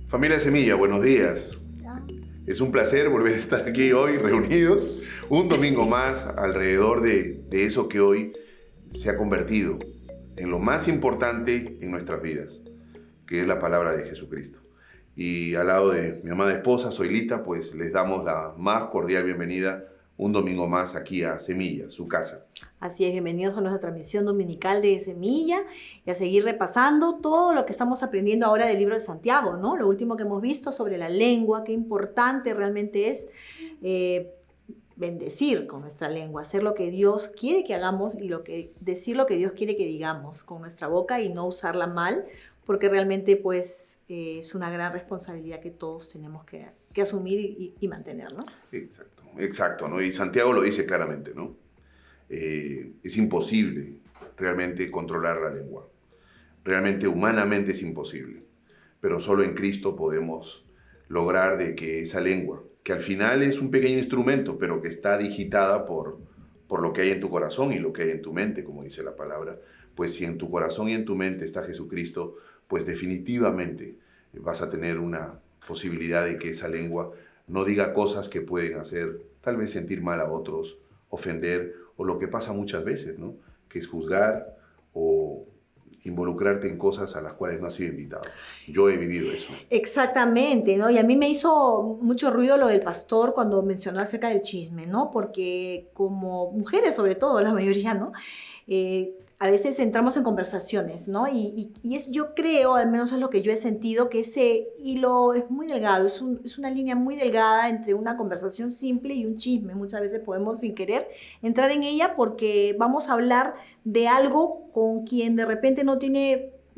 Familia Semilla, buenos días. Es un placer volver a estar aquí hoy reunidos un domingo más alrededor de eso que hoy se ha convertido en lo más importante en nuestras vidas, que es la palabra de Jesucristo. Y al lado de mi amada esposa, Zoilita, pues les damos la más cordial bienvenida un domingo más aquí a Semilla, su casa. Así es, bienvenidos a nuestra transmisión dominical de Semilla y a seguir repasando todo lo que estamos aprendiendo ahora del libro de Santiago, ¿no? Lo último que hemos visto sobre la lengua, qué importante realmente es bendecir con nuestra lengua, hacer lo que Dios quiere que hagamos y decir lo que Dios quiere que digamos con nuestra boca y no usarla mal, porque realmente pues es una gran responsabilidad que todos tenemos que asumir y mantener, ¿no? Exacto, ¿no? Y Santiago lo dice claramente, ¿no? Es imposible realmente controlar la lengua. Realmente, humanamente es imposible. Pero solo en Cristo podemos lograr de que esa lengua, que al final es un pequeño instrumento, pero que está digitada por lo que hay en tu corazón y lo que hay en tu mente, como dice la palabra, pues si en tu corazón y en tu mente está Jesucristo, pues definitivamente vas a tener una posibilidad de que esa lengua no diga cosas que pueden hacer tal vez sentir mal a otros, ofender, o lo que pasa muchas veces, ¿no? Que es juzgar o involucrarte en cosas a las cuales no has sido invitado. Yo he vivido eso. Exactamente, ¿no? Y a mí me hizo mucho ruido lo del pastor cuando mencionó acerca del chisme, ¿no? porque como mujeres, sobre todo, la mayoría, ¿no? A veces entramos en conversaciones, ¿no? Yo creo, al menos es lo que yo he sentido, que ese hilo es muy delgado, es una línea muy delgada entre una conversación simple y un chisme. Muchas veces podemos, sin querer, entrar en ella porque vamos a hablar de algo con quien de repente no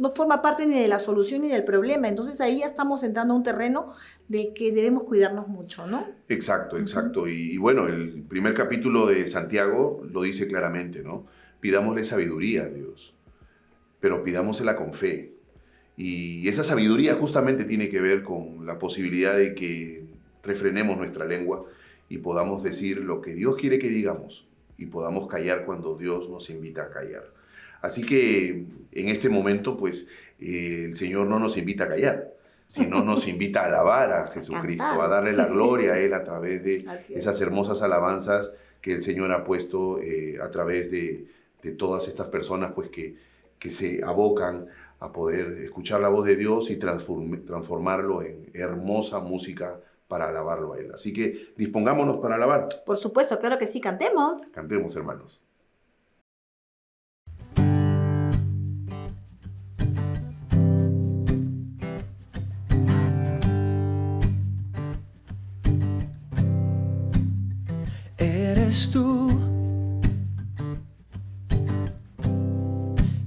forma parte ni de la solución ni del problema. Entonces ahí ya estamos entrando a un terreno del que debemos cuidarnos mucho, ¿no? Exacto. Y bueno, el primer capítulo de Santiago lo dice claramente, ¿no? Pidámosle sabiduría a Dios, pero pidámosela con fe. Y esa sabiduría justamente tiene que ver con la posibilidad de que refrenemos nuestra lengua y podamos decir lo que Dios quiere que digamos y podamos callar cuando Dios nos invita a callar. Así que en este momento, pues, el Señor no nos invita a callar, sino nos invita a alabar a Jesucristo, a darle la gloria a Él a través de esas hermosas alabanzas que el Señor ha puesto a través de todas estas personas pues que se abocan a poder escuchar la voz de Dios y transformarlo en hermosa música para alabarlo a Él. Así que dispongámonos para alabar. Por supuesto, claro que sí, cantemos. Cantemos, hermanos. Eres tú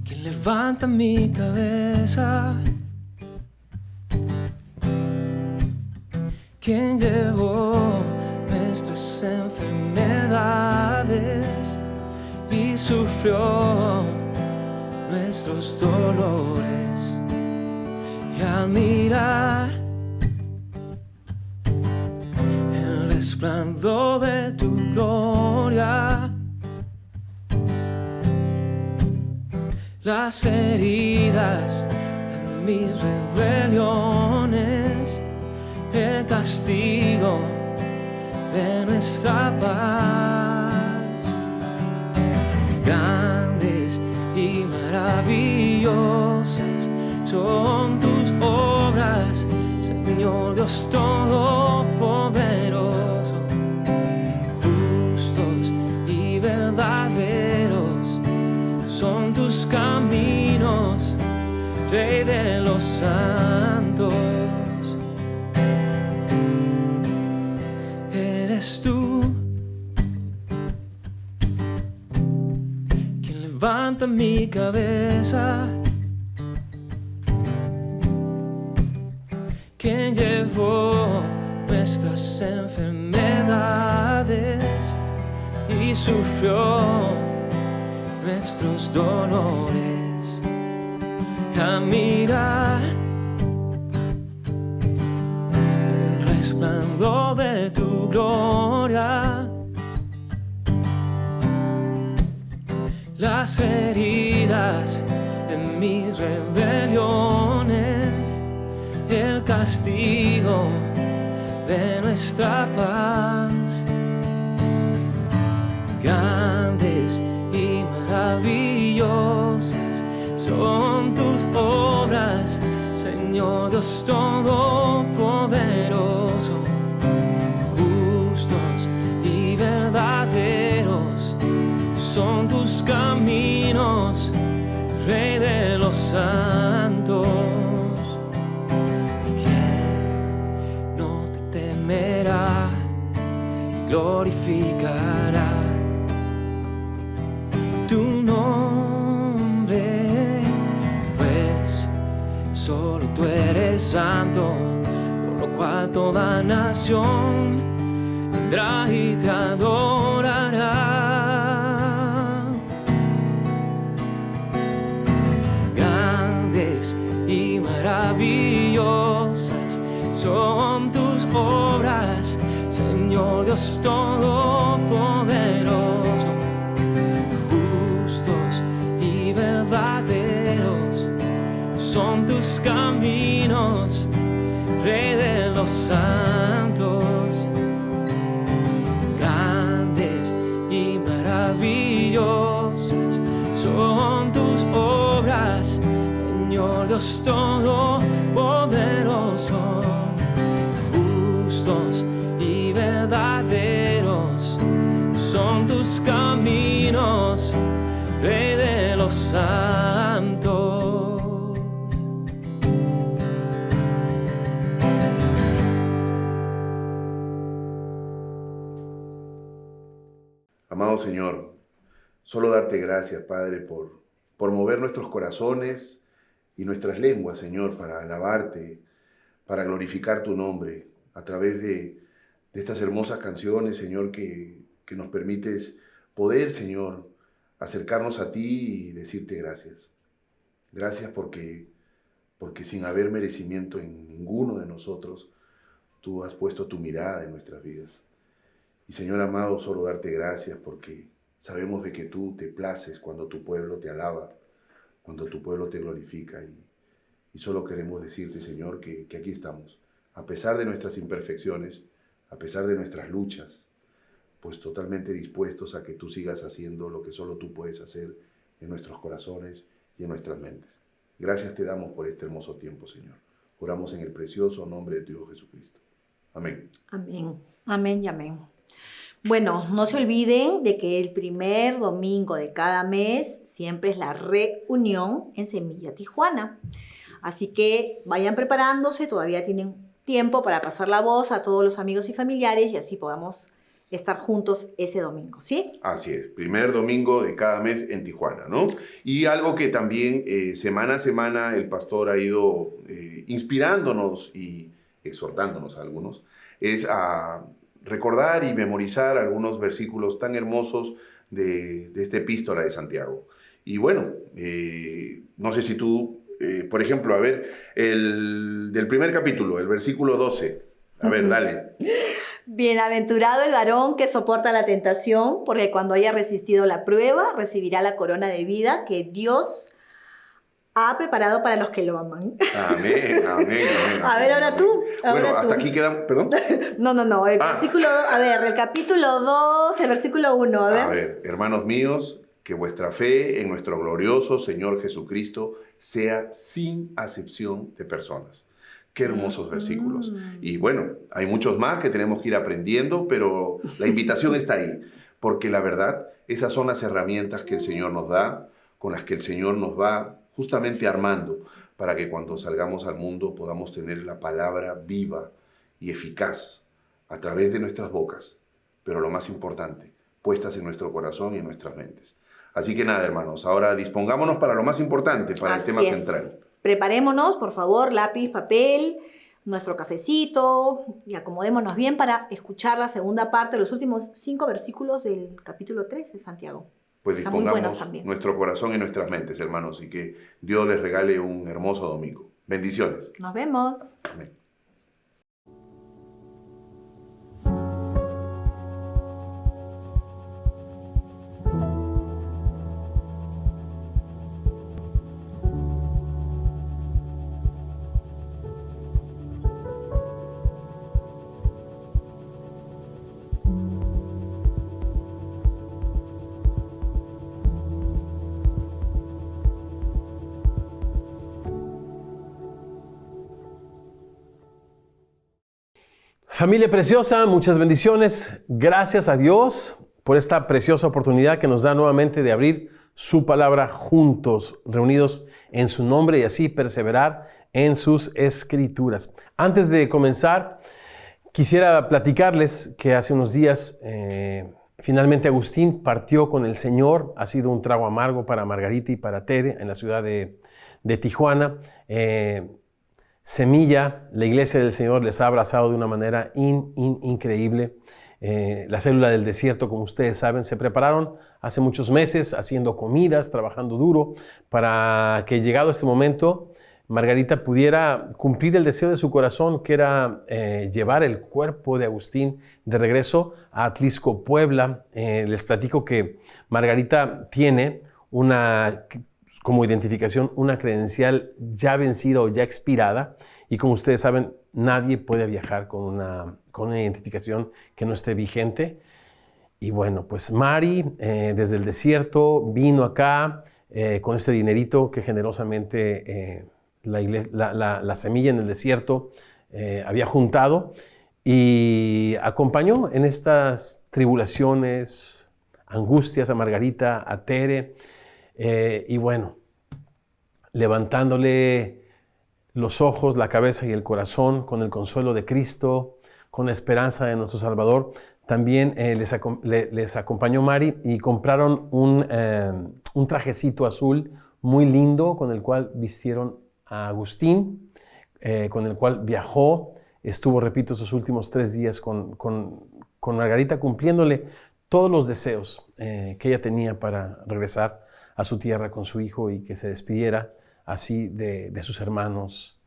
quien levanta mi cabeza, quien llevó nuestras enfermedades y sufrió nuestros dolores. Y al mirar el resplandor de tu gloria, las heridas de mis rebeliones, el castigo de nuestra paz. Grandes y maravillosas son tus obras, Señor Dios Todopoderoso. Justos y verdaderos son tus caminos, Rey de los santos. Eres tú quien levanta mi cabeza, quien llevó nuestras enfermedades y sufrió nuestros dolores. A mirar el resplandor de tu gloria, las heridas en mis rebeliones, el castigo de nuestra paz. Grandes y maravillosas son tus obras, Señor Dios Todopoderoso. Justos y verdaderos son tus caminos, Rey de los santos. ¿Quién no te temerá y glorificará tu nombre? Pues solo tú eres santo, por lo cual toda nación vendrá y te adorará. Grandes y maravillosas son tus obras, Señor Dios Todopoderoso. Justos y verdaderos son tus caminos, Rey de los santos. Grandes y maravillosas son tus obras, Señor Dios Todopoderoso. Justos y verdaderos son tus caminos, Rey de los santos. Amado Señor, solo darte gracias, Padre, por mover nuestros corazones y nuestras lenguas, Señor, para alabarte, para glorificar tu nombre a través de estas hermosas canciones, Señor, que nos permites poder, Señor, acercarnos a ti y decirte gracias. Gracias porque sin haber merecimiento en ninguno de nosotros, tú has puesto tu mirada en nuestras vidas. Y Señor amado, solo darte gracias porque sabemos de que tú te places cuando tu pueblo te alaba, cuando tu pueblo te glorifica. Y solo queremos decirte, Señor, que aquí estamos, a pesar de nuestras imperfecciones, a pesar de nuestras luchas, pues totalmente dispuestos a que tú sigas haciendo lo que solo tú puedes hacer en nuestros corazones y en nuestras mentes. Gracias te damos por este hermoso tiempo, Señor. Oramos en el precioso nombre de tu Hijo Jesucristo. Amén. Amén, amén y amén. Bueno, no se olviden de que el primer domingo de cada mes siempre es la reunión en Semilla Tijuana. Así que vayan preparándose, todavía tienen tiempo para pasar la voz a todos los amigos y familiares y así podamos estar juntos ese domingo, ¿sí? Así es, primer domingo de cada mes en Tijuana, ¿no? Y algo que también semana a semana el pastor ha ido inspirándonos y exhortándonos a algunos, es a recordar y memorizar algunos versículos tan hermosos de esta epístola de Santiago. Y bueno, no sé si tú, por ejemplo, a ver, del primer capítulo, el versículo 12, a ver, dale. Bienaventurado el varón que soporta la tentación, porque cuando haya resistido la prueba, recibirá la corona de vida que Dios ha preparado para los que lo aman. Amén, amén, amén. A ver, ahora tú. Bueno, hasta aquí quedan, perdón. No, el versículo, a ver, el capítulo 2, el versículo 1, A ver, hermanos míos, que vuestra fe en nuestro glorioso Señor Jesucristo sea sin acepción de personas. Qué hermosos versículos. Y bueno, hay muchos más que tenemos que ir aprendiendo, pero la invitación está ahí, porque la verdad, esas son las herramientas que el Señor nos da, con las que el Señor nos va justamente armando, para que cuando salgamos al mundo podamos tener la palabra viva y eficaz a través de nuestras bocas, pero lo más importante, puestas en nuestro corazón y en nuestras mentes. Así que nada, hermanos, ahora dispongámonos para lo más importante, para el tema central. Preparémonos, por favor, lápiz, papel, nuestro cafecito y acomodémonos bien para escuchar la segunda parte, los últimos 5 versículos del capítulo 3 de Santiago. Pues Están muy buenos dispongamos también. nuestro corazón y nuestras mentes, hermanos, y que Dios les regale un hermoso domingo. Bendiciones. Nos vemos. Amén. Familia preciosa, muchas bendiciones. Gracias a Dios por esta preciosa oportunidad que nos da nuevamente de abrir su palabra juntos, reunidos en su nombre y así perseverar en sus escrituras. Antes de comenzar, quisiera platicarles que hace unos días finalmente Agustín partió con el Señor. Ha sido un trago amargo para Margarita y para Tere en la ciudad de Tijuana. Semilla, la iglesia del Señor les ha abrazado de una manera increíble. La célula del desierto, como ustedes saben, se prepararon hace muchos meses haciendo comidas, trabajando duro para que llegado este momento Margarita pudiera cumplir el deseo de su corazón, que era llevar el cuerpo de Agustín de regreso a Atlisco, Puebla. Les platico que Margarita tiene como identificación una credencial ya vencida o ya expirada, y como ustedes saben, nadie puede viajar con una identificación que no esté vigente. Y bueno, pues Mari desde el desierto vino acá con este dinerito que generosamente la semilla en el desierto había juntado, y acompañó en estas tribulaciones, angustias a Margarita, a Tere. Y bueno, levantándole los ojos, la cabeza y el corazón con el consuelo de Cristo, con la esperanza de nuestro Salvador, también les acompañó Mari y compraron un trajecito azul muy lindo con el cual vistieron a Agustín, con el cual viajó. Estuvo, repito, sus últimos 3 días con Margarita, cumpliéndole todos los deseos que ella tenía para regresar a su tierra con su hijo y que se despidiera así de sus hermanos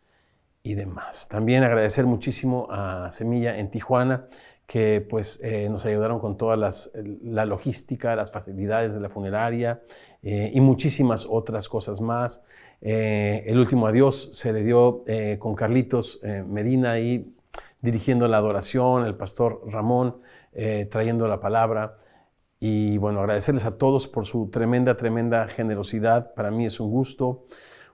y demás. También agradecer muchísimo a Semilla en Tijuana, que pues nos ayudaron con toda la logística, las facilidades de la funeraria y muchísimas otras cosas más. El último adiós se le dio con Carlitos Medina ahí dirigiendo la adoración, el pastor Ramón trayendo la palabra. Y bueno, agradecerles a todos por su tremenda generosidad. Para mí es un gusto,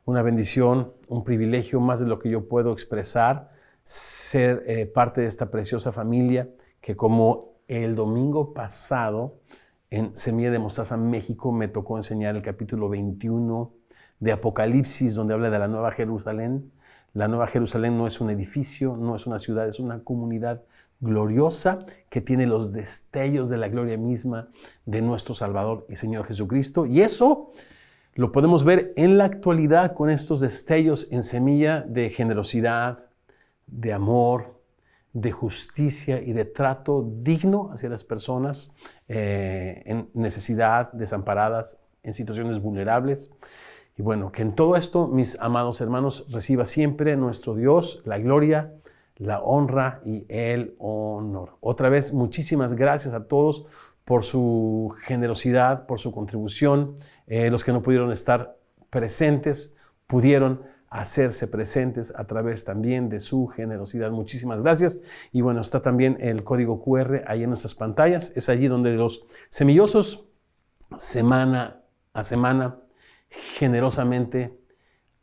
una bendición, un privilegio, más de lo que yo puedo expresar, ser parte de esta preciosa familia que, como el domingo pasado en Semilla de Mostaza, México, me tocó enseñar el capítulo 21 de Apocalipsis, donde habla de la Nueva Jerusalén. La Nueva Jerusalén no es un edificio, no es una ciudad, es una comunidad gloriosa que tiene los destellos de la gloria misma de nuestro Salvador y Señor Jesucristo. Y eso lo podemos ver en la actualidad con estos destellos en Semilla de generosidad, de amor, de justicia y de trato digno hacia las personas en necesidad, desamparadas, en situaciones vulnerables. Y bueno, que en todo esto, mis amados hermanos, reciba siempre nuestro Dios la gloria, la honra y el honor. Otra vez, muchísimas gracias a todos por su generosidad, por su contribución. Los que no pudieron estar presentes pudieron hacerse presentes a través también de su generosidad. Muchísimas gracias. Y bueno, está también el código QR ahí en nuestras pantallas. Es allí donde los semillosos, semana a semana, generosamente,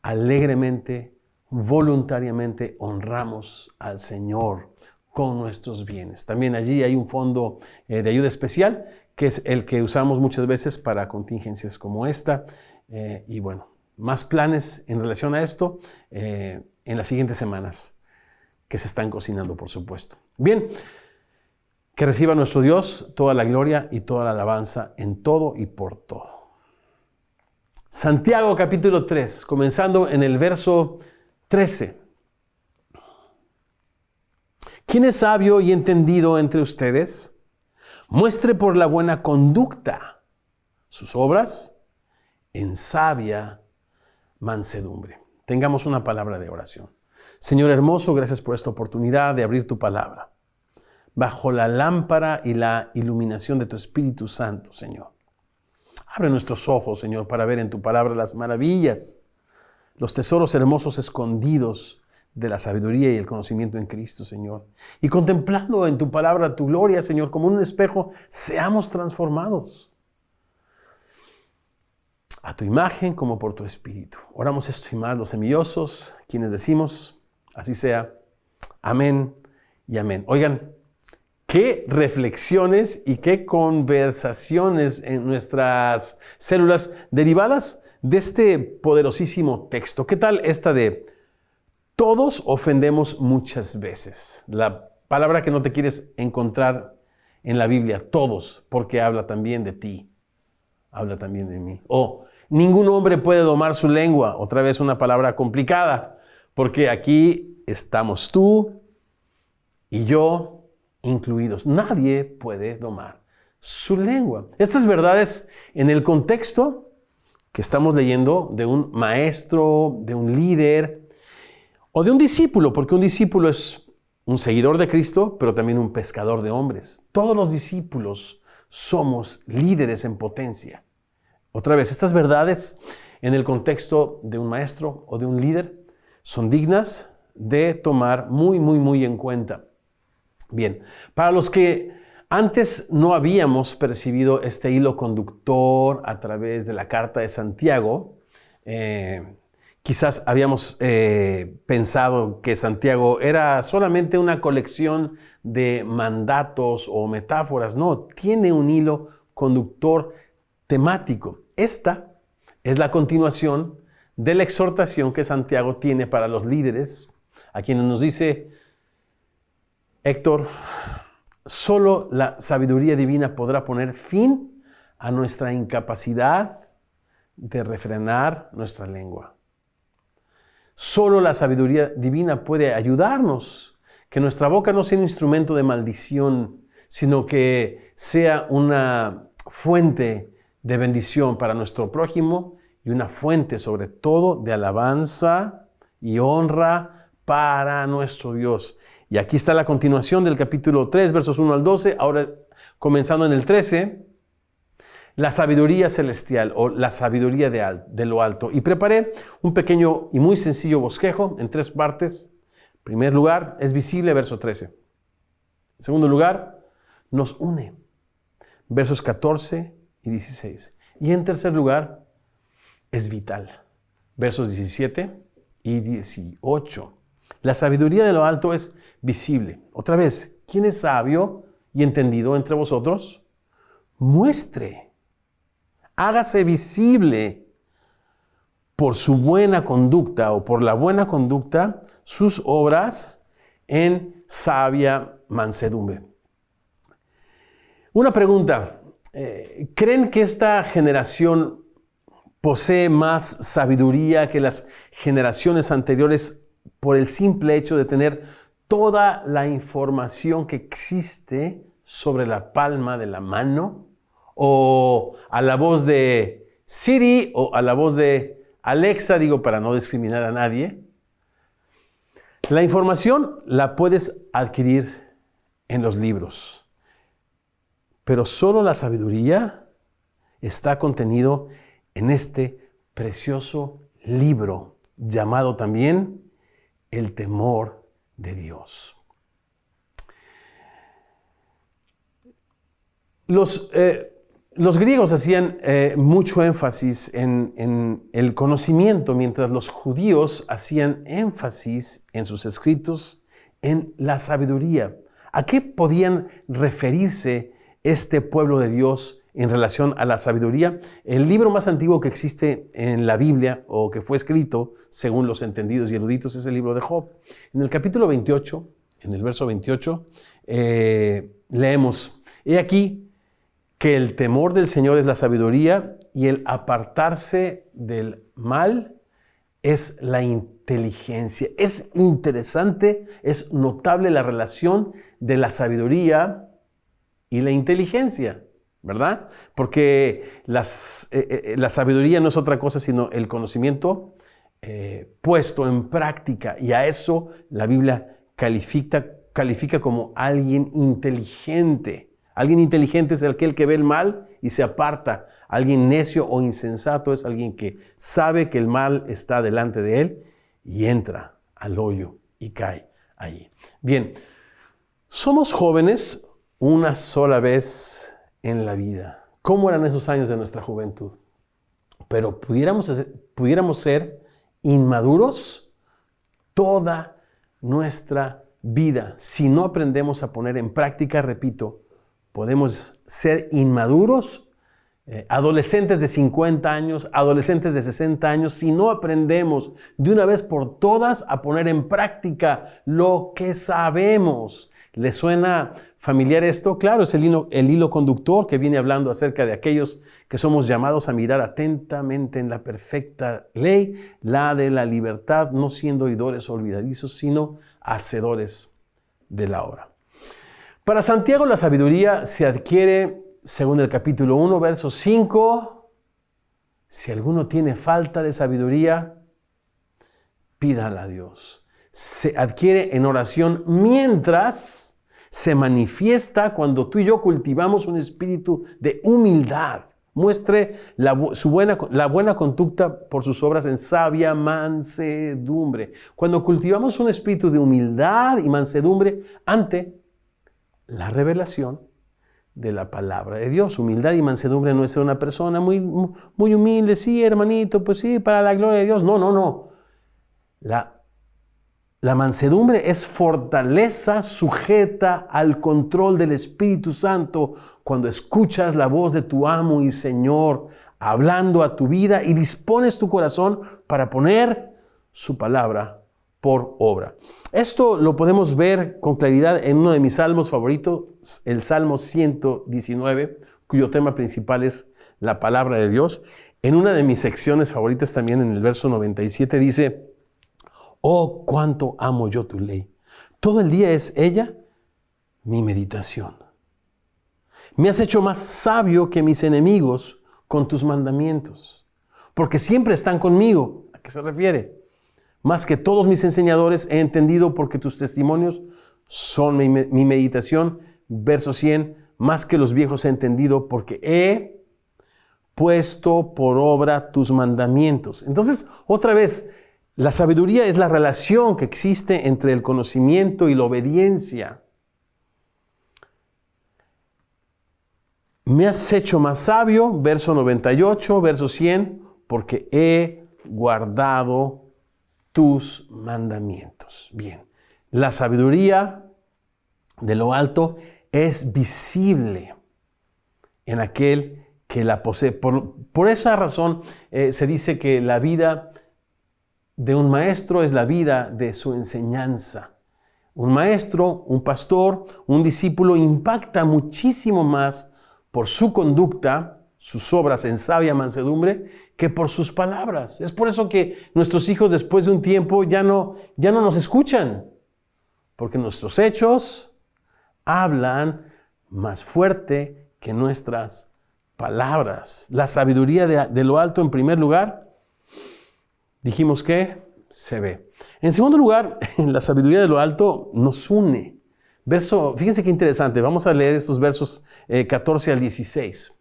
alegremente, voluntariamente honramos al Señor con nuestros bienes. También allí hay un fondo de ayuda especial, que es el que usamos muchas veces para contingencias como esta. Y bueno, más planes en relación a esto en las siguientes semanas que se están cocinando, por supuesto. Bien, que reciba nuestro Dios toda la gloria y toda la alabanza en todo y por todo. Santiago capítulo 3, comenzando en el verso 13. ¿Quién es sabio y entendido entre ustedes? Muestre por la buena conducta sus obras en sabia mansedumbre. Tengamos una palabra de oración. Señor hermoso, gracias por esta oportunidad de abrir tu palabra bajo la lámpara y la iluminación de tu Espíritu Santo, Señor. Abre nuestros ojos, Señor, para ver en tu palabra las maravillas, los tesoros hermosos escondidos de la sabiduría y el conocimiento en Cristo, Señor. Y contemplando en tu palabra tu gloria, Señor, como en un espejo, seamos transformados a tu imagen como por tu Espíritu. Oramos esto y más, los semillosos, quienes decimos, así sea. Amén y amén. Oigan, qué reflexiones y qué conversaciones en nuestras células derivadas de este poderosísimo texto. ¿Qué tal esta de todos ofendemos muchas veces? La palabra que no te quieres encontrar en la Biblia, todos, porque habla también de ti, habla también de mí. O ningún hombre puede domar su lengua, otra vez una palabra complicada, porque aquí estamos tú y yo incluidos. Nadie puede domar su lengua. Estas verdades en el contexto que estamos leyendo de un maestro, de un líder o de un discípulo, porque un discípulo es un seguidor de Cristo, pero también un pescador de hombres. Todos los discípulos somos líderes en potencia. Otra vez, estas verdades en el contexto de un maestro o de un líder son dignas de tomar muy en cuenta. Bien, para los que antes no habíamos percibido este hilo conductor a través de la carta de Santiago, quizás habíamos pensado que Santiago era solamente una colección de mandatos o metáforas. No, tiene un hilo conductor temático. Esta es la continuación de la exhortación que Santiago tiene para los líderes, a quienes nos dice: Héctor, solo la sabiduría divina podrá poner fin a nuestra incapacidad de refrenar nuestra lengua. Solo la sabiduría divina puede ayudarnos, que nuestra boca no sea un instrumento de maldición, sino que sea una fuente de bendición para nuestro prójimo y una fuente sobre todo de alabanza y honra para nuestro Dios. Y aquí está la continuación del capítulo 3, versos 1 al 12, ahora comenzando en el 13, la sabiduría celestial o la sabiduría de lo alto. Y preparé un pequeño y muy sencillo bosquejo en 3 partes. En primer lugar, es visible, verso 13. En segundo lugar, nos une, versos 14 y 16. Y en tercer lugar, es vital, versos 17 y 18. La sabiduría de lo alto es visible. Otra vez, ¿quién es sabio y entendido entre vosotros? Muestre, hágase visible por su buena conducta o por la buena conducta sus obras en sabia mansedumbre. Una pregunta, ¿creen que esta generación posee más sabiduría que las generaciones anteriores por el simple hecho de tener toda la información que existe sobre la palma de la mano? ¿O a la voz de Siri o a la voz de Alexa, digo para no discriminar a nadie? La información la puedes adquirir en los libros, pero solo la sabiduría está contenido en este precioso libro llamado también el temor de Dios. Los griegos hacían mucho énfasis en el conocimiento, mientras los judíos hacían énfasis en sus escritos en la sabiduría. ¿A qué podían referirse este pueblo de Dios en relación a la sabiduría? El libro más antiguo que existe en la Biblia o que fue escrito, según los entendidos y eruditos, es el libro de Job. En el capítulo 28, en el verso 28, leemos: He aquí que el temor del Señor es la sabiduría y el apartarse del mal es la inteligencia. Es interesante, es notable la relación de la sabiduría y la inteligencia, ¿verdad? Porque la sabiduría no es otra cosa sino el conocimiento puesto en práctica, y a eso la Biblia califica como alguien inteligente. Alguien inteligente es aquel que ve el mal y se aparta. Alguien necio o insensato es alguien que sabe que el mal está delante de él y entra al hoyo y cae allí. Bien, somos jóvenes una sola vez en la vida. ¿Cómo eran esos años de nuestra juventud? Pero pudiéramos ser inmaduros toda nuestra vida, si no aprendemos a poner en práctica, repito, podemos ser inmaduros, adolescentes de 50 años, adolescentes de 60 años, si no aprendemos de una vez por todas a poner en práctica lo que sabemos. ¿Les suena familiar esto? Claro, es el hilo conductor que viene hablando acerca de aquellos que somos llamados a mirar atentamente en la perfecta ley, la de la libertad, no siendo oidores olvidadizos, sino hacedores de la obra. Para Santiago la sabiduría se adquiere, según el capítulo 1, verso 5, si alguno tiene falta de sabiduría, pídala a Dios. Se adquiere en oración mientras se manifiesta cuando tú y yo cultivamos un espíritu de humildad. Muestre la buena conducta por sus obras en sabia mansedumbre. Cuando cultivamos un espíritu de humildad y mansedumbre ante la revelación de la palabra de Dios. Humildad y mansedumbre no es ser una persona muy humilde, sí, hermanito, pues sí, para la gloria de Dios. No. La mansedumbre es fortaleza sujeta al control del Espíritu Santo cuando escuchas la voz de tu amo y Señor hablando a tu vida y dispones tu corazón para poner su palabra por obra. Esto lo podemos ver con claridad en uno de mis salmos favoritos, el Salmo 119, cuyo tema principal es la palabra de Dios. En una de mis secciones favoritas también, en el verso 97, dice: oh, cuánto amo yo tu ley. Todo el día es ella mi meditación. Me has hecho más sabio que mis enemigos con tus mandamientos, porque siempre están conmigo. ¿A qué se refiere? Más que todos mis enseñadores he entendido, porque tus testimonios son mi meditación. Verso 100, más que los viejos he entendido, porque he puesto por obra tus mandamientos. Entonces, otra vez, la sabiduría es la relación que existe entre el conocimiento y la obediencia. Me has hecho más sabio, verso 98, verso 100, porque he guardado tus mandamientos. Bien, la sabiduría de lo alto es visible en aquel que la posee. Por esa razón se dice que la vida de un maestro es la vida de su enseñanza. Un maestro, un pastor, un discípulo impacta muchísimo más por su conducta, sus obras en sabia mansedumbre, que por sus palabras. Es por eso que nuestros hijos, después de un tiempo, ya no nos escuchan, porque nuestros hechos hablan más fuerte que nuestras palabras. La sabiduría de lo alto, en primer lugar, dijimos que se ve. En segundo lugar, la sabiduría de lo alto nos une. Fíjense qué interesante. Vamos a leer estos versos 14 al 16.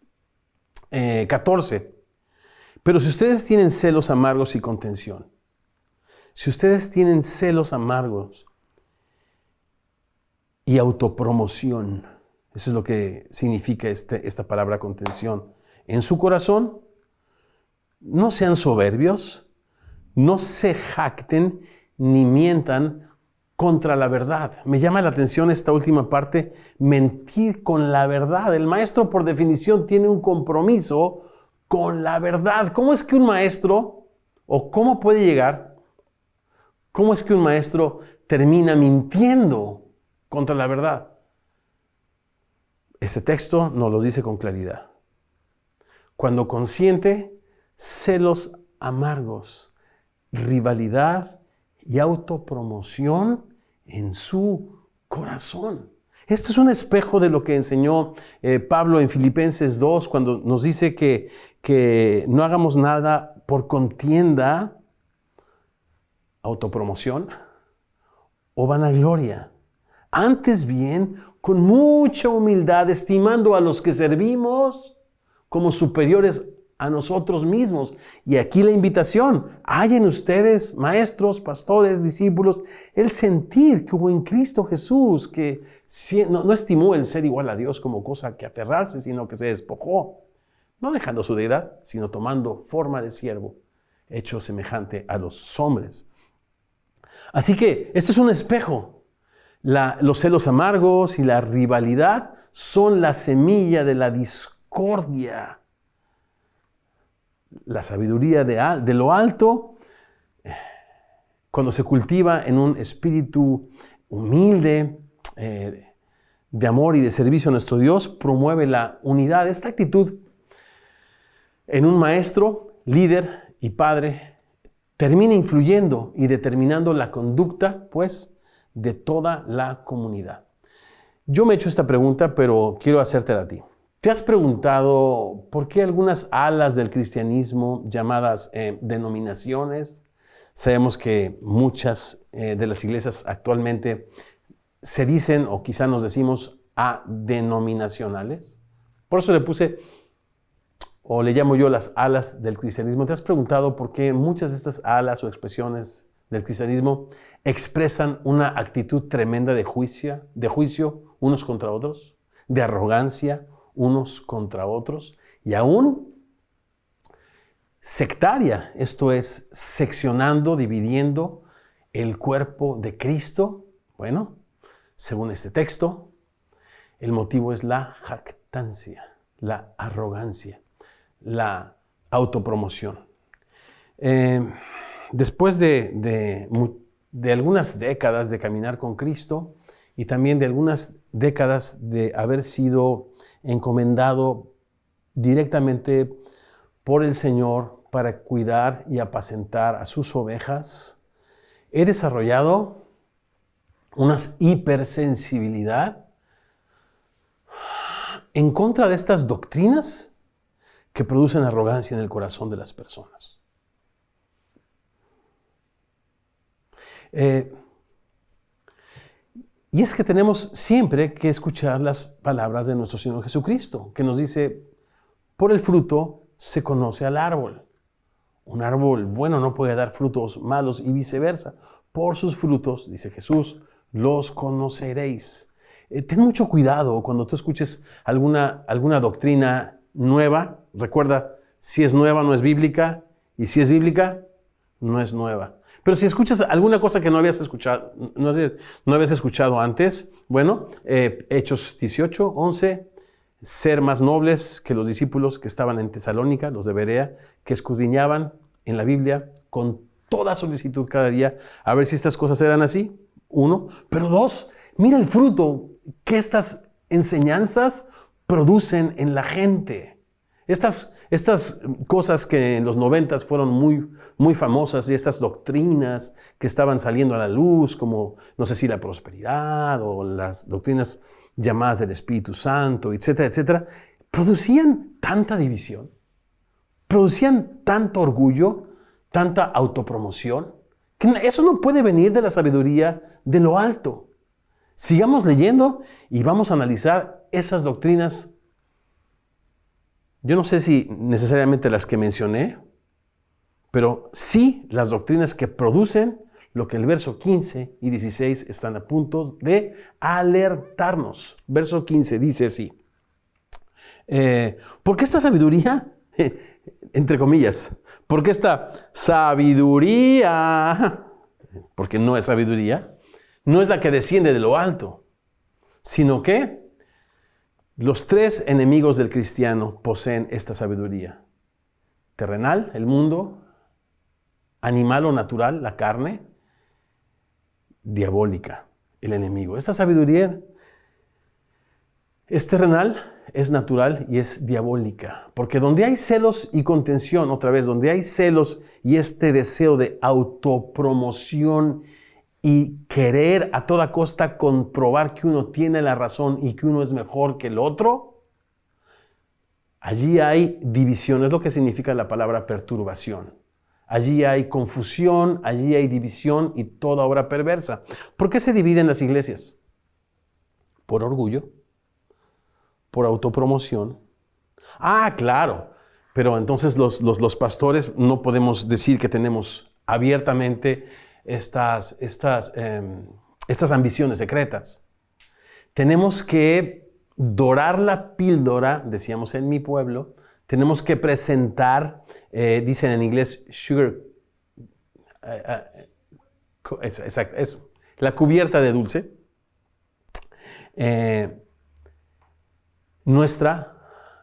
14. Pero si ustedes tienen celos amargos y contención, si ustedes tienen celos amargos y autopromoción, eso es lo que significa esta palabra contención, en su corazón, no sean soberbios, no se jacten ni mientan contra la verdad. Me llama la atención esta última parte, mentir con la verdad. El maestro, por definición, tiene un compromiso con la verdad. ¿Cómo es que un maestro, o cómo puede llegar, cómo es que un maestro termina mintiendo contra la verdad? Este texto nos lo dice con claridad. Cuando consiente celos amargos, rivalidad y autopromoción en su corazón. Esto es un espejo de lo que enseñó Pablo en Filipenses 2, cuando nos dice que no hagamos nada por contienda, autopromoción o vanagloria. Antes bien, con mucha humildad, estimando a los que servimos como superiores a nosotros mismos. Y aquí la invitación: hay en ustedes, maestros, pastores, discípulos, el sentir que hubo en Cristo Jesús, que no estimó el ser igual a Dios como cosa que aferrarse, sino que se despojó, no dejando su deidad, sino tomando forma de siervo, hecho semejante a los hombres. Así que este es un espejo. Los celos amargos y la rivalidad son la semilla de la discordia. La sabiduría de lo alto, cuando se cultiva en un espíritu humilde, de amor y de servicio a nuestro Dios, promueve la unidad. Esta actitud en un maestro, líder y padre termina influyendo y determinando la conducta, pues, de toda la comunidad. Yo me he hecho esta pregunta, pero quiero hacértela a ti. ¿Te has preguntado por qué algunas alas del cristianismo, llamadas denominaciones, sabemos que muchas de las iglesias actualmente se dicen, o quizá nos decimos, adenominacionales? Por eso le puse, o le llamo yo, las alas del cristianismo. ¿Te has preguntado por qué muchas de estas alas o expresiones del cristianismo expresan una actitud tremenda de juicio unos contra otros, de arrogancia unos contra otros, y aún sectaria, esto es, seccionando, dividiendo el cuerpo de Cristo? Bueno, según este texto, el motivo es la jactancia, la arrogancia, la autopromoción. Después de algunas décadas de caminar con Cristo y también de algunas décadas de haber sido encomendado directamente por el Señor para cuidar y apacentar a sus ovejas, he desarrollado una hipersensibilidad en contra de estas doctrinas que producen arrogancia en el corazón de las personas. Y es que tenemos siempre que escuchar las palabras de nuestro Señor Jesucristo, que nos dice, por el fruto se conoce al árbol. Un árbol bueno no puede dar frutos malos y viceversa. Por sus frutos, dice Jesús, los conoceréis. Ten mucho cuidado cuando tú escuches alguna doctrina nueva. Recuerda, si es nueva no es bíblica, y si es bíblica no es nueva. Pero si escuchas alguna cosa que no habías escuchado antes, bueno, Hechos 18, 11, ser más nobles que los discípulos que estaban en Tesalónica, los de Berea, que escudriñaban en la Biblia con toda solicitud cada día, a ver si estas cosas eran así, 1. Pero 2, mira el fruto que estas enseñanzas producen en la gente. Estas cosas que en los 90 fueron muy famosas, y estas doctrinas que estaban saliendo a la luz, como, no sé si la prosperidad o las doctrinas llamadas del Espíritu Santo, etcétera, etcétera, producían tanta división, producían tanto orgullo, tanta autopromoción, que eso no puede venir de la sabiduría de lo alto. Sigamos leyendo y vamos a analizar esas doctrinas. Yo no sé si necesariamente las que mencioné, pero sí las doctrinas que producen lo que el verso 15 y 16 están a punto de alertarnos. Verso 15 dice así. ¿Por qué esta sabiduría? Entre comillas. ¿Por qué esta sabiduría? Porque no es sabiduría. No es la que desciende de lo alto, sino que los 3 enemigos del cristiano poseen esta sabiduría. Terrenal, el mundo; animal o natural, la carne; diabólica, el enemigo. Esta sabiduría es terrenal, es natural y es diabólica. Porque donde hay celos y contención, otra vez, donde hay celos y este deseo de autopromoción y querer a toda costa comprobar que uno tiene la razón y que uno es mejor que el otro, allí hay división. Es lo que significa la palabra perturbación. Allí hay confusión, allí hay división y toda obra perversa. ¿Por qué se dividen las iglesias? Por orgullo, por autopromoción. Ah, claro, pero entonces los pastores no podemos decir que tenemos abiertamente estas ambiciones secretas. Tenemos que dorar la píldora, decíamos en mi pueblo. Tenemos que presentar, dicen en inglés, sugar, exacto, eso, la cubierta de dulce. nuestra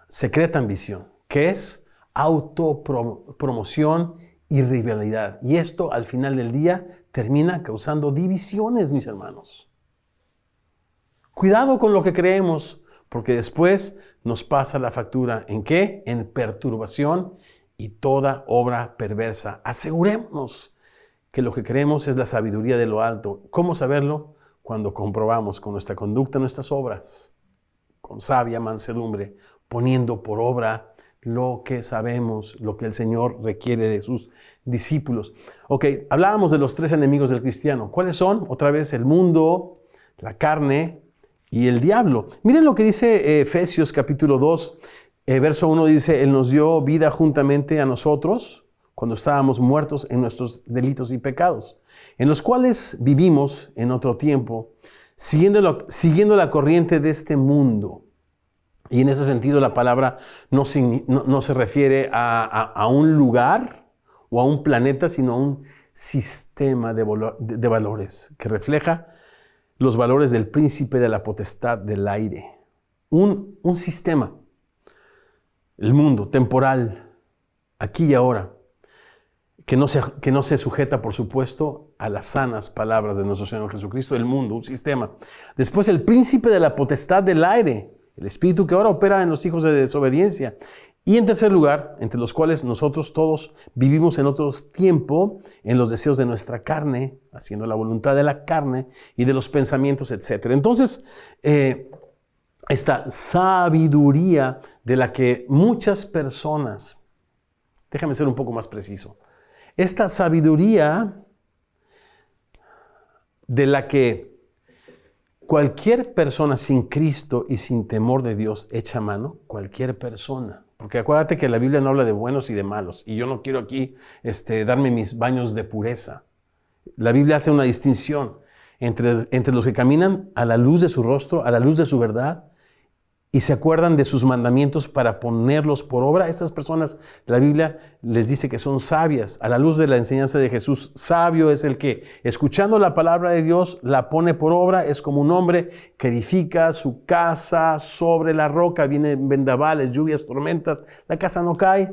secreta ambición, que es autopromoción y rivalidad. Y esto al final del día termina causando divisiones, mis hermanos. Cuidado con lo que creemos, porque después nos pasa la factura. ¿En qué? En perturbación y toda obra perversa. Asegurémonos que lo que creemos es la sabiduría de lo alto. ¿Cómo saberlo? Cuando comprobamos con nuestra conducta nuestras obras, con sabia mansedumbre, poniendo por obra lo que sabemos, lo que el Señor requiere de sus discípulos. Ok, hablábamos de los 3 enemigos del cristiano. ¿Cuáles son? Otra vez, el mundo, la carne y el diablo. Miren lo que dice Efesios capítulo 2, verso 1 dice, Él nos dio vida juntamente a nosotros cuando estábamos muertos en nuestros delitos y pecados, en los cuales vivimos en otro tiempo, siguiendo la corriente de este mundo. Y en ese sentido la palabra no se refiere a un lugar o a un planeta, sino a un sistema de valores que refleja los valores del príncipe de la potestad del aire. Un sistema, el mundo temporal, aquí y ahora, que no se sujeta, por supuesto, a las sanas palabras de nuestro Señor Jesucristo, el mundo, un sistema. Después el príncipe de la potestad del aire, el espíritu que ahora opera en los hijos de desobediencia. Y en tercer lugar, entre los cuales nosotros todos vivimos en otro tiempo, en los deseos de nuestra carne, haciendo la voluntad de la carne y de los pensamientos, etc. Entonces, esta sabiduría de la que muchas personas, déjame ser un poco más preciso, esta sabiduría de la que cualquier persona sin Cristo y sin temor de Dios echa mano, cualquier persona. Porque acuérdate que la Biblia no habla de buenos y de malos. Y yo no quiero aquí darme mis baños de pureza. La Biblia hace una distinción entre los que caminan a la luz de su rostro, a la luz de su verdad, y se acuerdan de sus mandamientos para ponerlos por obra. Estas personas, la Biblia les dice que son sabias. A la luz de la enseñanza de Jesús, sabio es el que, escuchando la palabra de Dios, la pone por obra. Es como un hombre que edifica su casa sobre la roca. Vienen vendavales, lluvias, tormentas. La casa no cae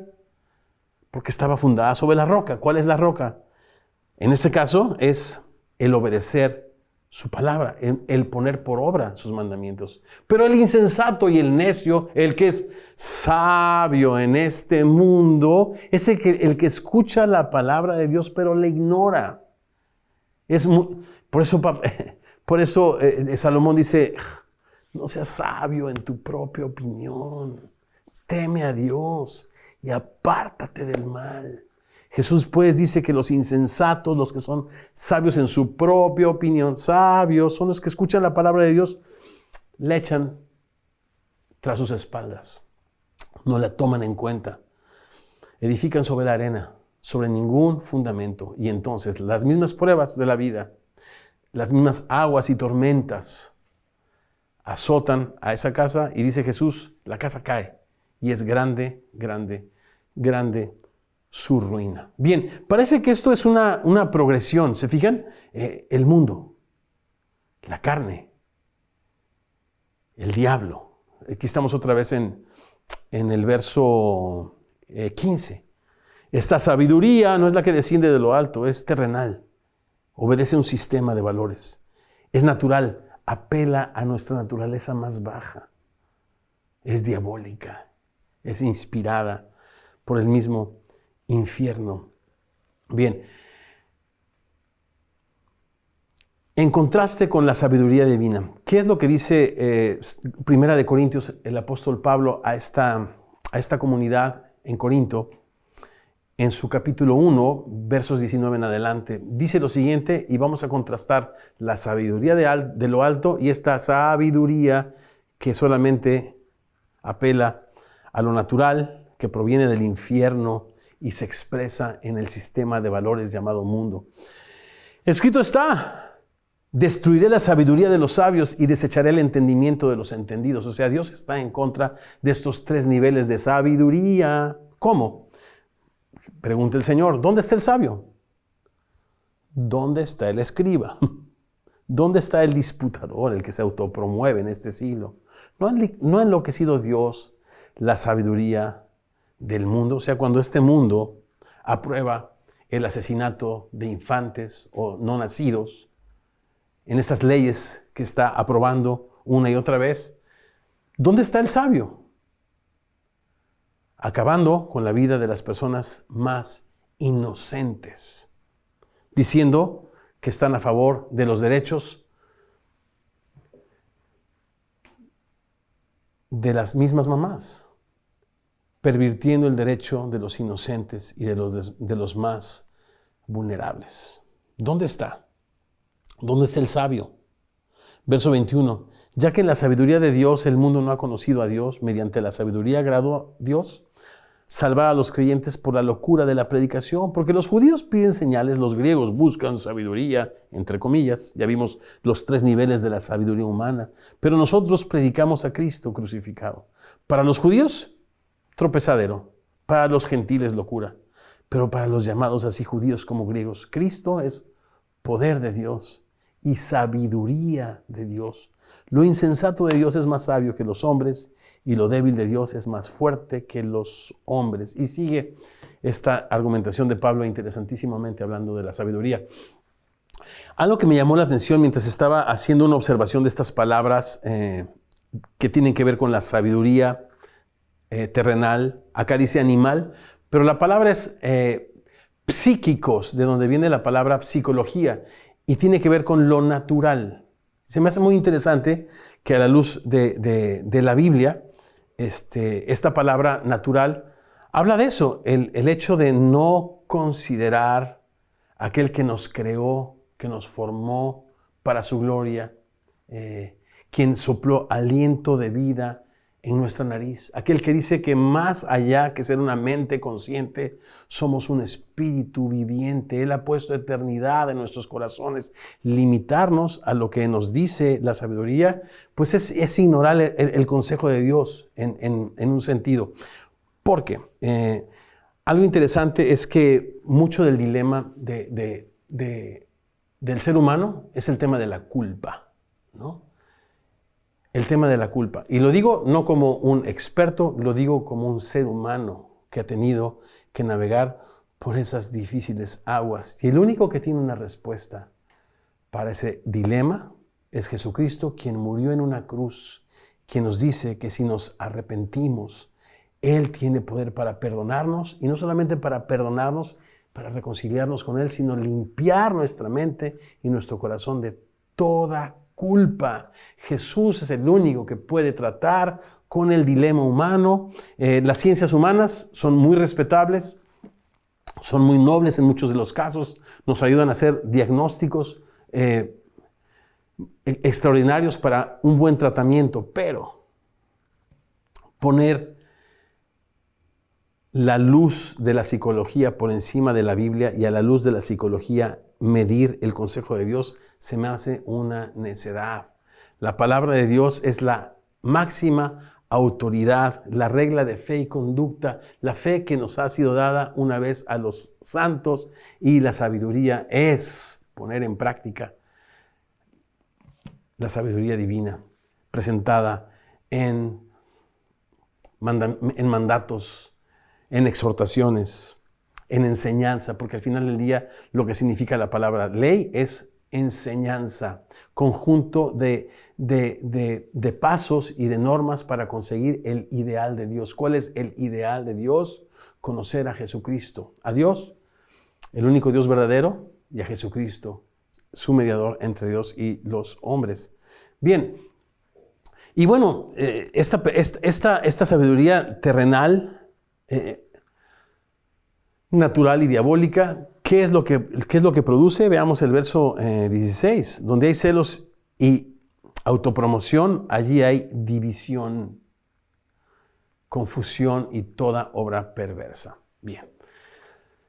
porque estaba fundada sobre la roca. ¿Cuál es la roca? En este caso es el obedecer su palabra, el poner por obra sus mandamientos. Pero el insensato y el necio, el que es sabio en este mundo, es el que escucha la palabra de Dios, pero la ignora. Por eso Salomón dice, no seas sabio en tu propia opinión. Teme a Dios y apártate del mal. Jesús pues dice que los insensatos, los que son sabios en su propia opinión, sabios, son los que escuchan la palabra de Dios, la echan tras sus espaldas, no la toman en cuenta, edifican sobre la arena, sobre ningún fundamento. Y entonces las mismas pruebas de la vida, las mismas aguas y tormentas azotan a esa casa y dice Jesús, la casa cae y es grande, grande, grande su ruina. Bien, parece que esto es una progresión. ¿Se fijan? El mundo, la carne, el diablo. Aquí estamos otra vez en el verso 15. Esta sabiduría no es la que desciende de lo alto, es terrenal. Obedece a un sistema de valores. Es natural, apela a nuestra naturaleza más baja. Es diabólica, es inspirada por el mismo infierno. Bien, en contraste con la sabiduría divina, ¿qué es lo que dice Primera de Corintios el apóstol Pablo a esta comunidad en Corinto? En su capítulo 1, versos 19 en adelante, dice lo siguiente, y vamos a contrastar la sabiduría de lo alto y esta sabiduría que solamente apela a lo natural, que proviene del infierno y se expresa en el sistema de valores llamado mundo. Escrito está, destruiré la sabiduría de los sabios y desecharé el entendimiento de los entendidos. O sea, Dios está en contra de estos 3 niveles de sabiduría. ¿Cómo? Pregunta el Señor, ¿dónde está el sabio? ¿Dónde está el escriba? ¿Dónde está el disputador, el que se autopromueve en este siglo? ¿No ha enloquecido Dios la sabiduría del mundo? O sea, cuando este mundo aprueba el asesinato de infantes o no nacidos, en esas leyes que está aprobando una y otra vez, ¿dónde está el sabio? Acabando con la vida de las personas más inocentes, diciendo que están a favor de los derechos de las mismas mamás, pervirtiendo el derecho de los inocentes y de los más vulnerables. ¿Dónde está? ¿Dónde está el sabio? Verso 21. Ya que en la sabiduría de Dios el mundo no ha conocido a Dios, mediante la sabiduría agradó a Dios salvar a los creyentes por la locura de la predicación, porque los judíos piden señales, los griegos buscan sabiduría, entre comillas. Ya vimos los 3 niveles de la sabiduría humana, pero nosotros predicamos a Cristo crucificado. Para los judíos, tropezadero; para los gentiles, locura; pero para los llamados así judíos como griegos, Cristo es poder de Dios y sabiduría de Dios. Lo insensato de Dios es más sabio que los hombres, y lo débil de Dios es más fuerte que los hombres. Y sigue esta argumentación de Pablo interesantísimamente hablando de la sabiduría. Algo que me llamó la atención mientras estaba haciendo una observación de estas palabras que tienen que ver con la sabiduría terrenal. Acá dice animal, pero la palabra es psíquicos, de donde viene la palabra psicología, y tiene que ver con lo natural. Se me hace muy interesante que a la luz de la Biblia, esta palabra natural habla de eso, el hecho de no considerar a aquel que nos creó, que nos formó para su gloria, quien sopló aliento de vida en nuestra nariz, aquel que dice que más allá que ser una mente consciente, somos un espíritu viviente. Él ha puesto eternidad en nuestros corazones. Limitarnos a lo que nos dice la sabiduría, pues es ignorar el consejo de Dios en un sentido. Porque algo interesante es que mucho del dilema del ser humano es el tema de la culpa, ¿no? El tema de la culpa. Y lo digo no como un experto, lo digo como un ser humano que ha tenido que navegar por esas difíciles aguas. Y el único que tiene una respuesta para ese dilema es Jesucristo, quien murió en una cruz, quien nos dice que si nos arrepentimos, Él tiene poder para perdonarnos, y no solamente para perdonarnos, para reconciliarnos con Él, sino limpiar nuestra mente y nuestro corazón de toda culpa. Jesús es el único que puede tratar con el dilema humano. Las ciencias humanas son muy respetables, son muy nobles en muchos de los casos, nos ayudan a hacer diagnósticos extraordinarios para un buen tratamiento, pero poner la luz de la psicología por encima de la Biblia y a la luz de la psicología medir el consejo de Dios se me hace una necedad. La palabra de Dios es la máxima autoridad, la regla de fe y conducta, la fe que nos ha sido dada una vez a los santos, y la sabiduría es poner en práctica la sabiduría divina presentada en mandatos, en exhortaciones, en enseñanza, porque al final del día lo que significa la palabra ley es enseñanza, conjunto de pasos y de normas para conseguir el ideal de Dios. ¿Cuál es el ideal de Dios? Conocer a Jesucristo, a Dios, el único Dios verdadero, y a Jesucristo, su mediador entre Dios y los hombres. Bien, y bueno, esta sabiduría terrenal, natural y diabólica, ¿qué es lo que produce? Veamos el verso 16. Donde hay celos y autopromoción, allí hay división, confusión y toda obra perversa. Bien.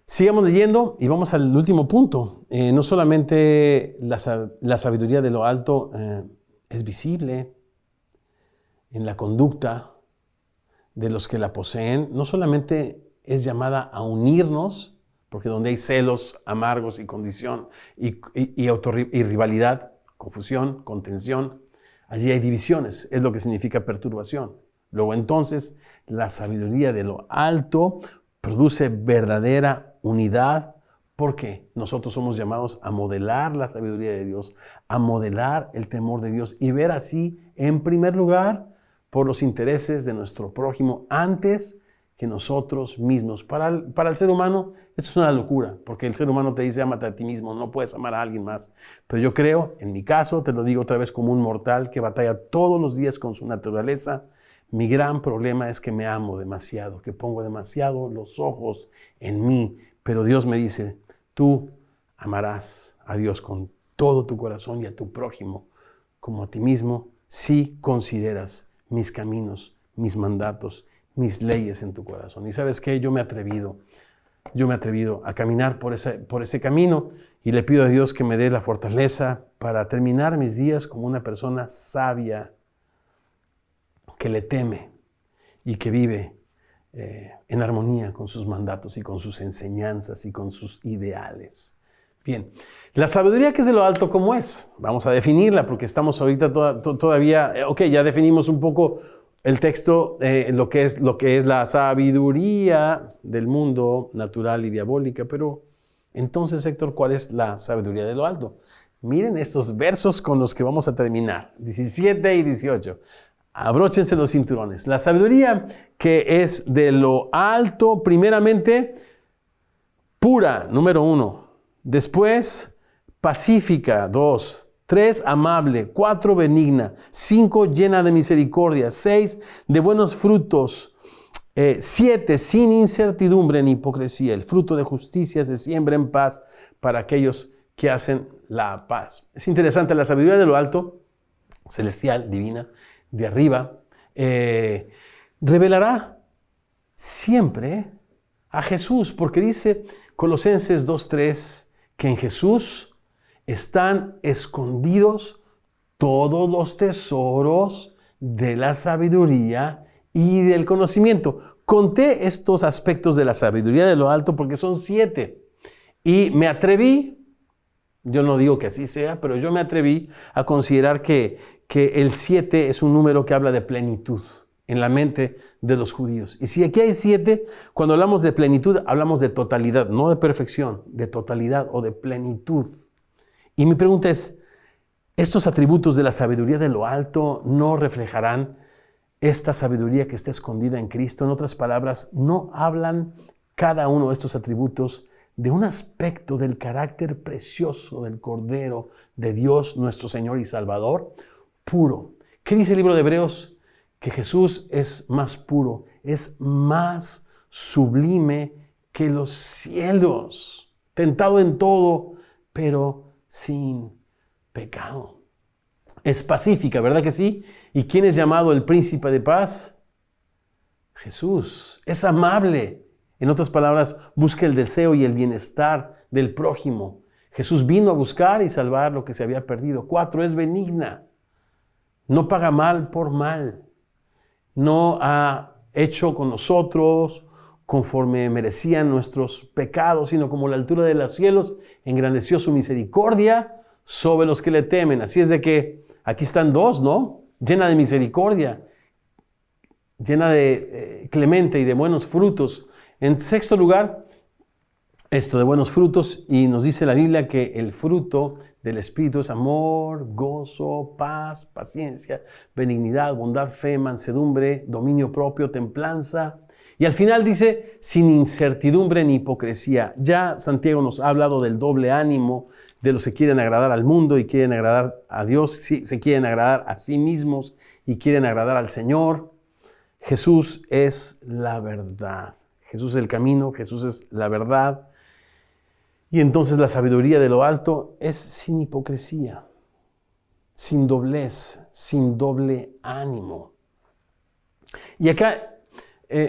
Sigamos leyendo y vamos al último punto. No solamente la sabiduría de lo alto es visible en la conducta de los que la poseen, no solamente es llamada a unirnos, porque donde hay celos amargos y condición y rivalidad, confusión, contención. Allí hay divisiones, es lo que significa perturbación. Luego entonces, la sabiduría de lo alto produce verdadera unidad, porque nosotros somos llamados a modelar la sabiduría de Dios, a modelar el temor de Dios y ver así, en primer lugar, por los intereses de nuestro prójimo antes que nosotros mismos. Para el ser humano, esto es una locura, porque el ser humano te dice, ámate a ti mismo, no puedes amar a alguien más. Pero yo creo, en mi caso, te lo digo otra vez como un mortal que batalla todos los días con su naturaleza, mi gran problema es que me amo demasiado, que pongo demasiado los ojos en mí. Pero Dios me dice, tú amarás a Dios con todo tu corazón y a tu prójimo como a ti mismo si consideras mis caminos, mis mandatos, mis leyes en tu corazón. Y ¿sabes qué? Yo me he atrevido a caminar por ese camino y le pido a Dios que me dé la fortaleza para terminar mis días como una persona sabia, que le teme y que vive en armonía con sus mandatos y con sus enseñanzas y con sus ideales. Bien, la sabiduría que es de lo alto, ¿cómo es? Vamos a definirla porque estamos ahorita todavía, ya definimos un poco el texto, lo que es la sabiduría del mundo natural y diabólica, pero entonces, Héctor, ¿cuál es la sabiduría de lo alto? Miren estos versos con los que vamos a terminar, 17 y 18. Abróchense los cinturones. La sabiduría que es de lo alto, primeramente, pura, número 1. Después, pacífica, 2. 3, amable. 4, benigna. 5, llena de misericordia. 6, de buenos frutos. 7, sin incertidumbre ni hipocresía. El fruto de justicia se siembra en paz para aquellos que hacen la paz. Es interesante, la sabiduría de lo alto, celestial, divina, de arriba, revelará siempre a Jesús, porque dice Colosenses 2:3 que en Jesús están escondidos todos los tesoros de la sabiduría y del conocimiento. Conté estos aspectos de la sabiduría de lo alto porque son 7 y me atreví, yo no digo que así sea, pero yo me atreví a considerar que el 7 es un número que habla de plenitud en la mente de los judíos. Y si aquí hay 7, cuando hablamos de plenitud, hablamos de totalidad, no de perfección, de totalidad o de plenitud. Y mi pregunta es, ¿estos atributos de la sabiduría de lo alto no reflejarán esta sabiduría que está escondida en Cristo? En otras palabras, ¿no hablan cada uno de estos atributos de un aspecto del carácter precioso del Cordero de Dios, nuestro Señor y Salvador? Puro. ¿Qué dice el libro de Hebreos? Que Jesús es más puro, es más sublime que los cielos, tentado en todo, pero sin pecado. Es pacífica, ¿verdad que sí? ¿Y quién es llamado el príncipe de paz? Jesús. Es amable. En otras palabras, busca el deseo y el bienestar del prójimo. Jesús vino a buscar y salvar lo que se había perdido. 4, es benigna. No paga mal por mal. No ha hecho con nosotros conforme merecían nuestros pecados, sino como la altura de los cielos, engrandeció su misericordia sobre los que le temen. Así es de que aquí están 2, ¿no? Llena de misericordia, llena de clemente y de buenos frutos. En sexto lugar, esto de buenos frutos, y nos dice la Biblia que el fruto del Espíritu es amor, gozo, paz, paciencia, benignidad, bondad, fe, mansedumbre, dominio propio, templanza. Y al final dice, sin incertidumbre ni hipocresía. Ya Santiago nos ha hablado del doble ánimo de los que quieren agradar al mundo y quieren agradar a Dios, se quieren agradar a sí mismos y quieren agradar al Señor. Jesús es la verdad. Jesús es el camino, Jesús es la verdad. Y entonces la sabiduría de lo alto es sin hipocresía, sin doblez, sin doble ánimo. Y acá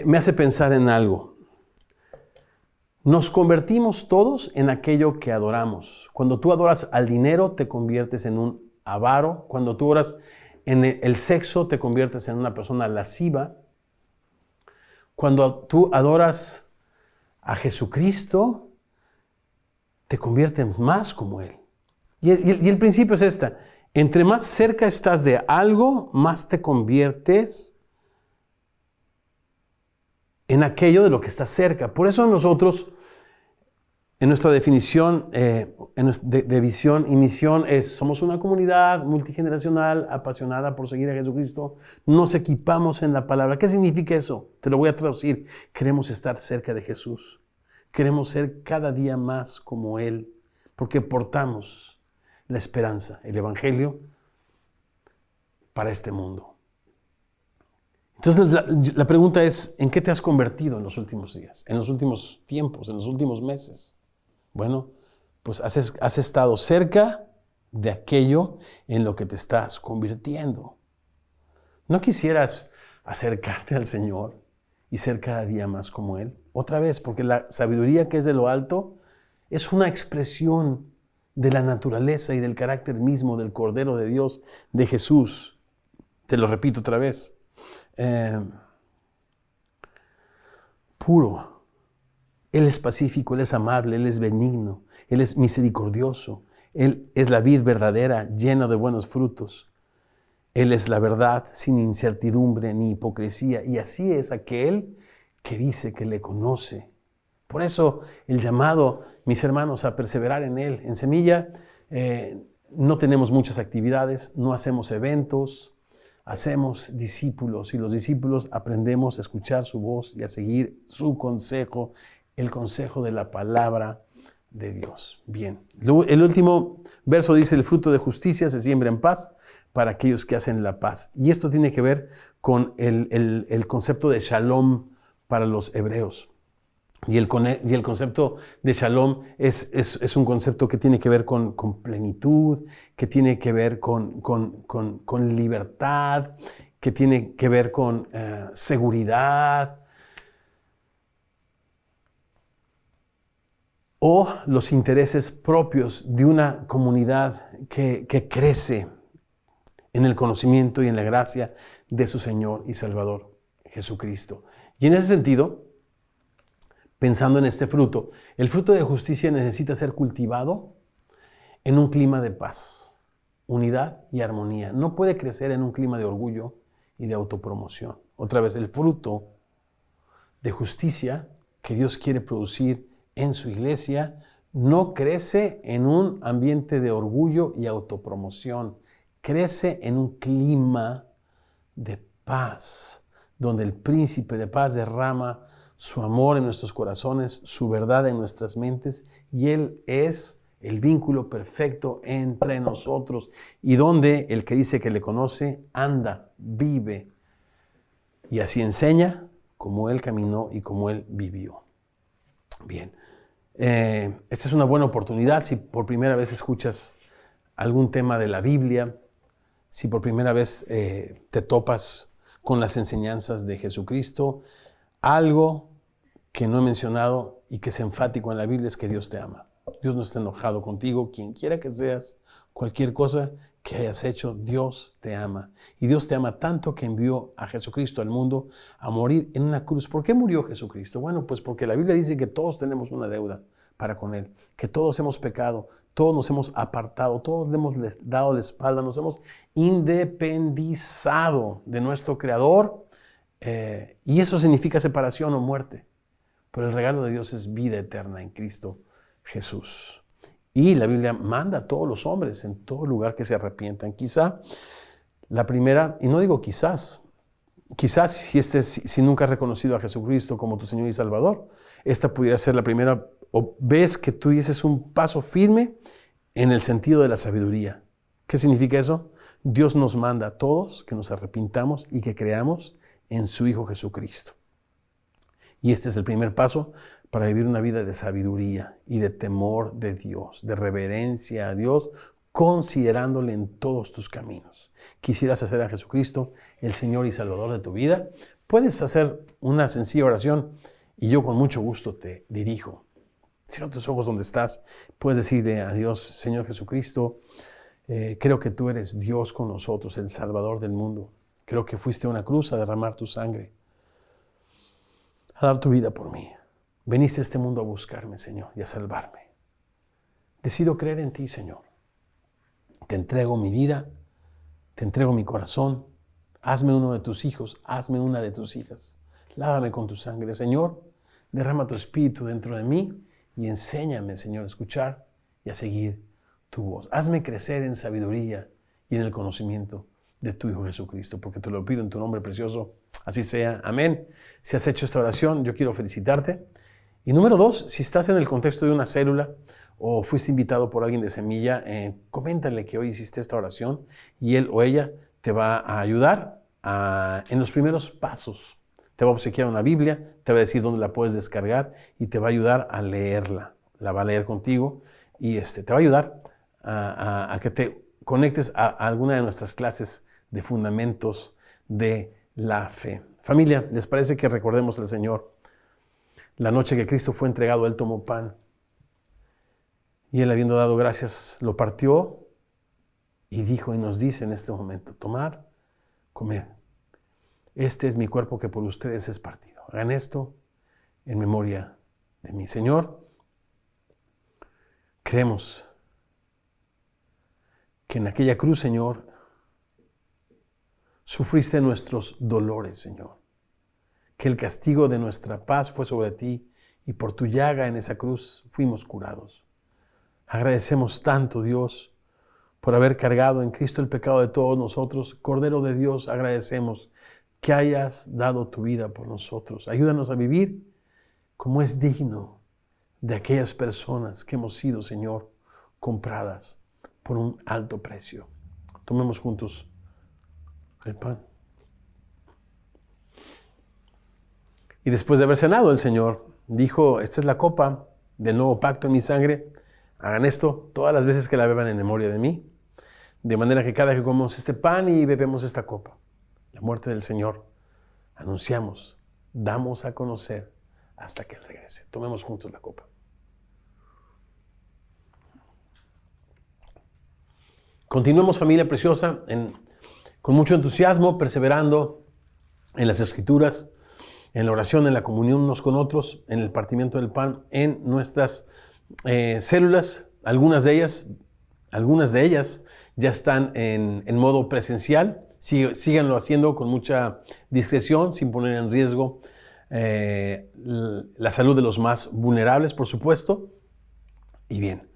me hace pensar en algo. Nos convertimos todos en aquello que adoramos. Cuando tú adoras al dinero, te conviertes en un avaro. Cuando tú adoras en el sexo, te conviertes en una persona lasciva. Cuando tú adoras a Jesucristo, te conviertes más como Él. Y el principio es esta. Entre más cerca estás de algo, más te conviertes en aquello de lo que está cerca. Por eso nosotros, en nuestra definición de visión y misión, somos una comunidad multigeneracional apasionada por seguir a Jesucristo. Nos equipamos en la palabra. ¿Qué significa eso? Te lo voy a traducir. Queremos estar cerca de Jesús. Queremos ser cada día más como Él, porque portamos la esperanza, el Evangelio, para este mundo. Entonces la pregunta es, ¿en qué te has convertido en los últimos días, en los últimos tiempos, en los últimos meses? Bueno, pues has estado cerca de aquello en lo que te estás convirtiendo. ¿No quisieras acercarte al Señor y ser cada día más como Él? Otra vez, porque la sabiduría que es de lo alto es una expresión de la naturaleza y del carácter mismo del Cordero de Dios, de Jesús. Te lo repito otra vez. Puro. Él es pacífico, Él es amable, Él es benigno, Él es misericordioso. Él es la vid verdadera, llena de buenos frutos. Él es la verdad, sin incertidumbre ni hipocresía. Y así es aquel que dice que le conoce. Por eso el llamado, mis hermanos, a perseverar en Él. En Semilla no tenemos muchas actividades, no hacemos eventos, hacemos discípulos. Y los discípulos aprendemos a escuchar su voz y a seguir su consejo, el consejo de la palabra de Dios. Bien, el último verso dice, el fruto de justicia se siembra en paz para aquellos que hacen la paz. Y esto tiene que ver con el concepto de shalom para los hebreos. Y el concepto de shalom es un concepto que tiene que ver con plenitud, que tiene que ver con libertad, que tiene que ver con seguridad, o los intereses propios de una comunidad que crece en el conocimiento y en la gracia de su Señor y Salvador, Jesucristo. Y en ese sentido, pensando en este fruto, el fruto de justicia necesita ser cultivado en un clima de paz, unidad y armonía. No puede crecer en un clima de orgullo y de autopromoción. Otra vez, el fruto de justicia que Dios quiere producir en su iglesia no crece en un ambiente de orgullo y autopromoción. Crece en un clima de paz, donde el príncipe de paz derrama su amor en nuestros corazones, su verdad en nuestras mentes, y Él es el vínculo perfecto entre nosotros, y donde el que dice que le conoce, anda, vive, y así enseña como Él caminó y como Él vivió. Bien, esta es una buena oportunidad si por primera vez escuchas algún tema de la Biblia, si por primera vez te topas con las enseñanzas de Jesucristo. Algo que no he mencionado y que es enfático en la Biblia es que Dios te ama. Dios no está enojado contigo, quien quiera que seas, cualquier cosa que hayas hecho, Dios te ama. Y Dios te ama tanto que envió a Jesucristo al mundo a morir en una cruz. ¿Por qué murió Jesucristo? Bueno, pues porque la Biblia dice que todos tenemos una deuda para con Él, que todos hemos pecado, todos nos hemos apartado, todos le hemos dado la espalda, nos hemos independizado de nuestro Creador, y eso significa separación o muerte. Pero el regalo de Dios es vida eterna en Cristo Jesús. Y la Biblia manda a todos los hombres en todo lugar que se arrepientan. Quizá la primera, y no digo quizás si nunca has reconocido a Jesucristo como tu Señor y Salvador, esta pudiera ser la primera, o ves que tú dices un paso firme en el sentido de la sabiduría. ¿Qué significa eso? Dios nos manda a todos que nos arrepintamos y que creamos en su Hijo Jesucristo. Y este es el primer paso para vivir una vida de sabiduría y de temor de Dios, de reverencia a Dios, considerándole en todos tus caminos. Quisieras hacer a Jesucristo el Señor y Salvador de tu vida, puedes hacer una sencilla oración y yo con mucho gusto te dirijo. Cierra tus ojos donde estás, puedes decirle a Dios, Señor Jesucristo, creo que tú eres Dios con nosotros, el Salvador del mundo. Creo que fuiste a una cruz a derramar tu sangre, a dar tu vida por mí. Veniste a este mundo a buscarme, Señor, y a salvarme. Decido creer en ti, Señor. Te entrego mi vida, te entrego mi corazón. Hazme uno de tus hijos, hazme una de tus hijas. Lávame con tu sangre, Señor. Derrama tu espíritu dentro de mí y enséñame, Señor, a escuchar y a seguir tu voz. Hazme crecer en sabiduría y en el conocimiento de tu Hijo Jesucristo, porque te lo pido en tu nombre precioso. Así sea. Amén. Si has hecho esta oración, yo quiero felicitarte. Y número 2, si estás en el contexto de una célula o fuiste invitado por alguien de Semilla, coméntale que hoy hiciste esta oración y él o ella te va a ayudar en los primeros pasos. Te va a obsequiar una Biblia, te va a decir dónde la puedes descargar y te va a ayudar a leerla. La va a leer contigo y te va a ayudar a que te conectes a alguna de nuestras clases de fundamentos de la fe. Familia, ¿les parece que recordemos al Señor? La noche que Cristo fue entregado, Él tomó pan y Él, habiendo dado gracias, lo partió y dijo y nos dice en este momento: tomad, comed. Este es mi cuerpo que por ustedes es partido. Hagan esto en memoria de mí. Señor, creemos que en aquella cruz, Señor, sufriste nuestros dolores, Señor. Que el castigo de nuestra paz fue sobre ti y por tu llaga en esa cruz fuimos curados. Agradecemos tanto, Dios, por haber cargado en Cristo el pecado de todos nosotros. Cordero de Dios, agradecemos que hayas dado tu vida por nosotros. Ayúdanos a vivir como es digno de aquellas personas que hemos sido, Señor, compradas por un alto precio. Tomemos juntos el pan. Y después de haber cenado, el Señor dijo: esta es la copa del nuevo pacto en mi sangre. Hagan esto todas las veces que la beban en memoria de mí. De manera que cada que comemos este pan y bebemos esta copa, la muerte del Señor, anunciamos, damos a conocer hasta que Él regrese. Tomemos juntos la copa. Continuemos, familia preciosa, con mucho entusiasmo, perseverando en las Escrituras, en la oración, en la comunión unos con otros, en el partimiento del pan, en nuestras células. Algunas de ellas ya están en modo presencial. Síganlo haciendo con mucha discreción, sin poner en riesgo la salud de los más vulnerables, por supuesto. Y bien,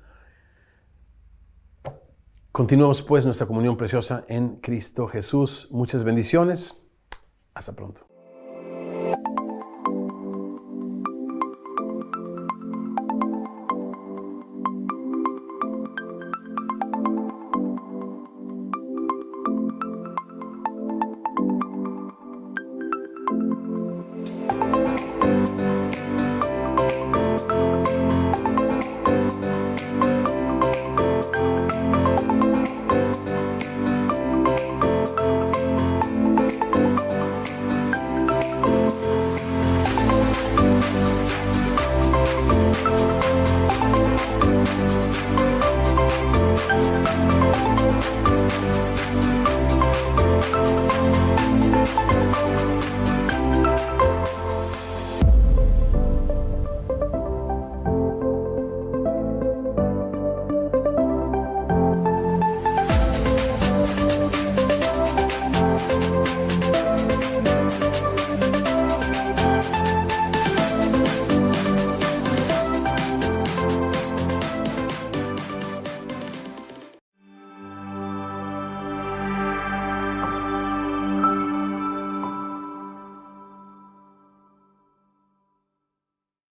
continuamos pues nuestra comunión preciosa en Cristo Jesús. Muchas bendiciones. Hasta pronto.